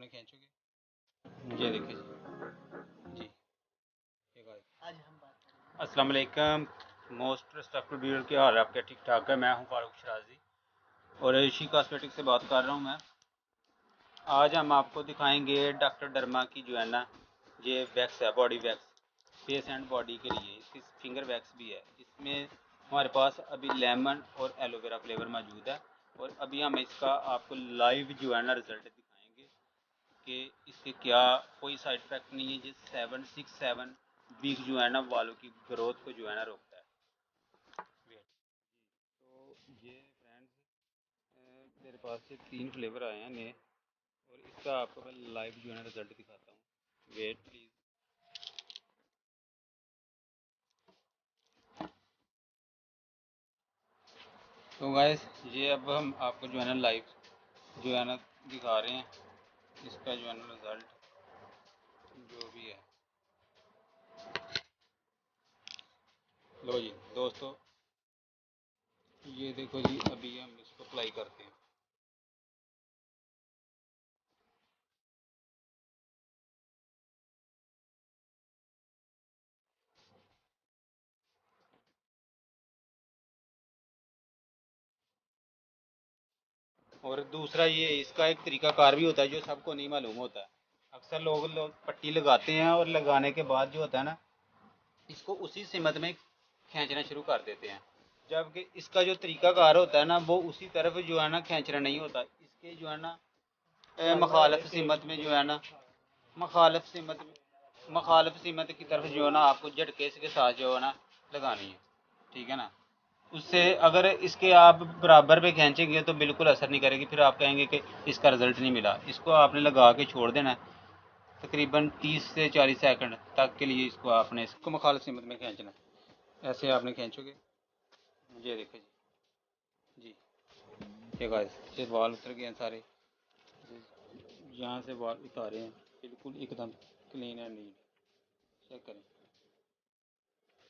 आपने खींचोगे। ये देखिए जी ये गाइस आज हम बात अस्सलाम वालेकुम मोस्ट रिस्पेक्टेड व्यूअर, के हाल है आपके? ठीक ठाक है। मैं हूं फारूक शराजी और ऋषि कॉस्मेटिक से बात कर रहा हूं मैं। आज हम आपको दिखाएंगे डॉक्टर डर्मा की जो है ना ये वैक्स है, body wax face and body के लिए। इसकी फिंगर वैक्स भी है। इसमें हमारे पास अभी लेमन और एलोवेरा फ्लेवर मौजूद है और अभी हम इसका आपको लाइव जो है ना रिजल्ट दिखाएंगे कि इसके क्या कोई साइड इफेक्ट नहीं है। जिस 7 6 7 वीक जो है ना वालों की ग्रोथ को जो है ना रोकता है। तो ये फ्रेंड्स मेरे पास से 3 फ्लेवर आए हैं नए और इसका आपको मैं लाइव जो है ना रिजल्ट दिखाता हूँ। Wait please. तो गाइस ये अब हम आपको जो है ना लाइव जो है ना दिखा रहे हैं इसका जो है ना रिज़ल्ट जो भी है। लो जी दोस्तों, ये देखो जी, अभी हम इसको अप्लाई करते हैं। और दूसरा ये इसका एक तरीकाकार भी होता है जो सबको नहीं मालूम होता है। अक्सर लोग पट्टी लगाते हैं और लगाने के बाद जो होता है ना इसको उसी सिमत में खींचना शुरू कर देते हैं, जबकि इसका जो तरीकाकार होता है ना वो उसी तरफ जो है ना खींचना नहीं होता। इसके जो है ना मखालफ सिमत में जो है ना मखालफ सिमत की तरफ जो है ना आपको झटके के साथ जो है ना लगानी है। ठीक है ना। उससे अगर इसके आप बराबर पे खींचेंगे तो बिल्कुल असर नहीं करेगी। फिर आप कहेंगे कि इसका रिज़ल्ट नहीं मिला। इसको आपने लगा के छोड़ देना है तकरीबन 30 से 40 सेकंड तक के लिए। इसको आपने इसको मुखालिफ सिमत में खींचना है। ऐसे आपने खींचोगे, ये देखो जी ये गाइस ये बाल उतर गए हैं सारे। यहाँ से बाल उतारे हैं बिल्कुल एकदम क्लीन एंड नीट। चेक करें।